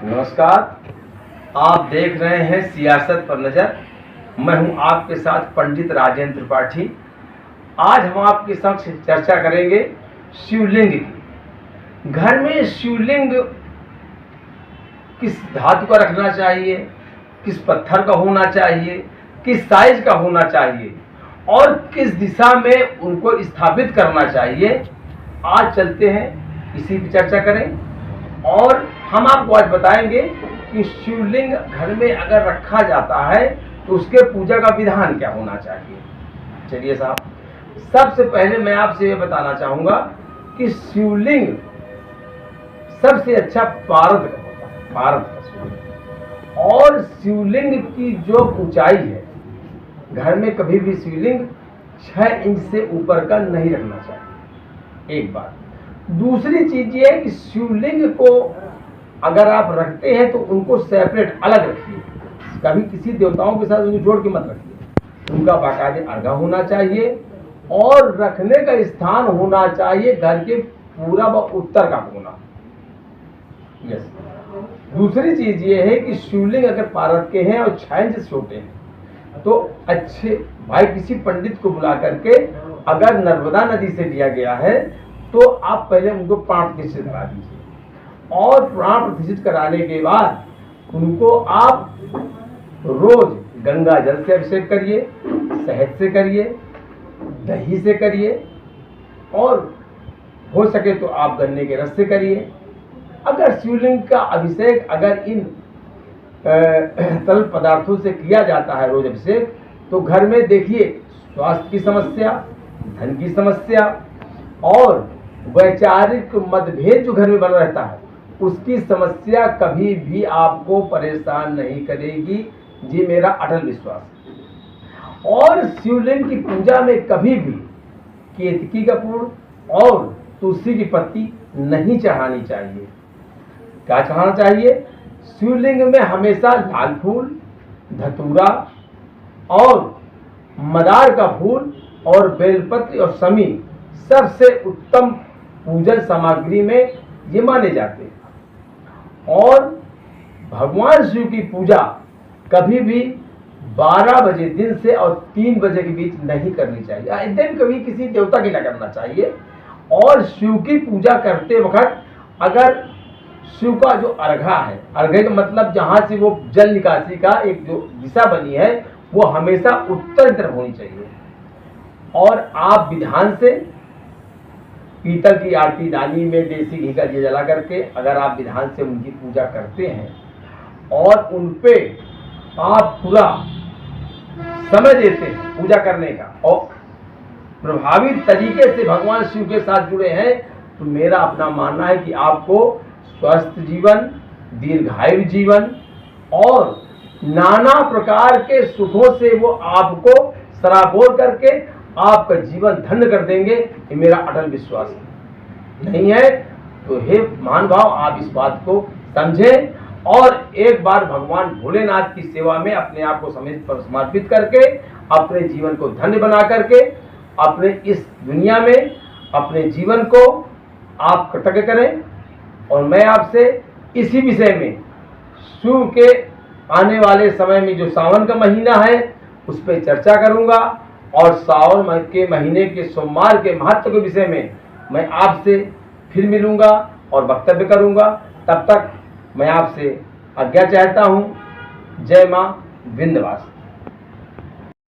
नमस्कार। आप देख रहे हैं सियासत पर नजर। मैं हूं आपके साथ पंडित राजेंद्र त्रिपाठी। आज हम आपके समक्ष चर्चा करेंगे शिवलिंग की। घर में शिवलिंग किस धातु का रखना चाहिए, किस पत्थर का होना चाहिए, किस साइज का होना चाहिए और किस दिशा में उनको स्थापित करना चाहिए। आज चलते हैं, इसी पर चर्चा करें और हम आपको आज बताएंगे कि शिवलिंग घर में अगर रखा जाता है तो उसके पूजा का विधान क्या होना चाहिए। चलिए साहब, सबसे पहले मैं आपसे ये बताना चाहूँगा कि शिवलिंग सबसे अच्छा पारद का होता है, पारद का शिवलिंग। और शिवलिंग की जो ऊंचाई है, घर में कभी भी शिवलिंग 6 इंच से ऊपर का नहीं रखना चाहिए, एक बात। दूसरी चीज ये है कि शिवलिंग को अगर आप रखते हैं तो उनको सेपरेट अलग रखिए, कभी किसी देवताओं के साथ उनको जोड़ के मत रखिए। उनका बाकायदे अर्घा होना चाहिए और रखने का स्थान होना चाहिए घर के पूरब और उत्तर का कोना। यस। दूसरी चीज ये है कि शिवलिंग अगर पारद के हैं और 6 इंच से छोटे हैं तो अच्छे भाई किसी पंडित को बुला करके, अगर नर्मदा नदी से लिया गया है तो आप पहले उनको प्राण प्रतिष्ठित करा दीजिए और प्राण प्रतिष्ठित कराने के बाद उनको आप रोज गंगा जल से अभिषेक करिए, शहद से करिए, दही से करिए और हो सके तो आप गन्ने के रस से करिए। अगर शिवलिंग का अभिषेक अगर इन तरल पदार्थों से किया जाता है रोज अभिषेक, तो घर में देखिए स्वास्थ्य की समस्या, धन की समस्या और वैचारिक मतभेद जो घर में बना रहता है उसकी समस्या कभी भी आपको परेशान नहीं करेगी। ये मेरा अटल विश्वास है। और शिवलिंग की पूजा में कभी भी केतकी का फूल और तुलसी की पत्ती नहीं चढ़ानी चाहिए। क्या चढ़ाना चाहिए? शिवलिंग में हमेशा लाल फूल, धतूरा और मदार का फूल और बेलपत्र और समी सबसे उत्तम पूजन सामग्री में ये माने जाते हैं। और भगवान शिव की पूजा कभी भी 12 बजे दिन से और 3 बजे के बीच नहीं करनी चाहिए। एकदम कभी किसी देवता की न करना चाहिए। और शिव की पूजा करते वक्त अगर शिव का जो अर्घा है, अर्घे का मतलब जहाँ से वो जल निकासी का एक जो दिशा बनी है वो हमेशा उत्तर तरफ होनी चाहिए। और आप विधान से पीतल की आरती दानी में देसी घी का दिया जला करके अगर आप विधान से उनकी पूजा करते हैं और उन पे आप पूरा समय देते हैं पूजा करने का और प्रभावी तरीके से भगवान शिव के साथ जुड़े हैं, तो मेरा अपना मानना है कि आपको स्वस्थ जीवन, दीर्घायु जीवन और नाना प्रकार के सुखों से वो आपको सराबोर करके आपका जीवन धन्य कर देंगे। ये मेरा अटल विश्वास है। नहीं है तो हे महानुभाव, आप इस बात को समझें और एक बार भगवान भोलेनाथ की सेवा में अपने आप को समर्पित करके अपने जीवन को धन्य बना करके अपने इस दुनिया में अपने जीवन को आप कृतज्ञ करें। और मैं आपसे इसी विषय में शिव के आने वाले समय में जो सावन का महीना है उस पर चर्चा करूंगा और सावन के महीने के सोमवार के महत्व के विषय में मैं आपसे फिर मिलूंगा और वक्तव्य करूंगा। तब तक मैं आपसे आज्ञा चाहता हूं। जय मां विंध्यवासिनी।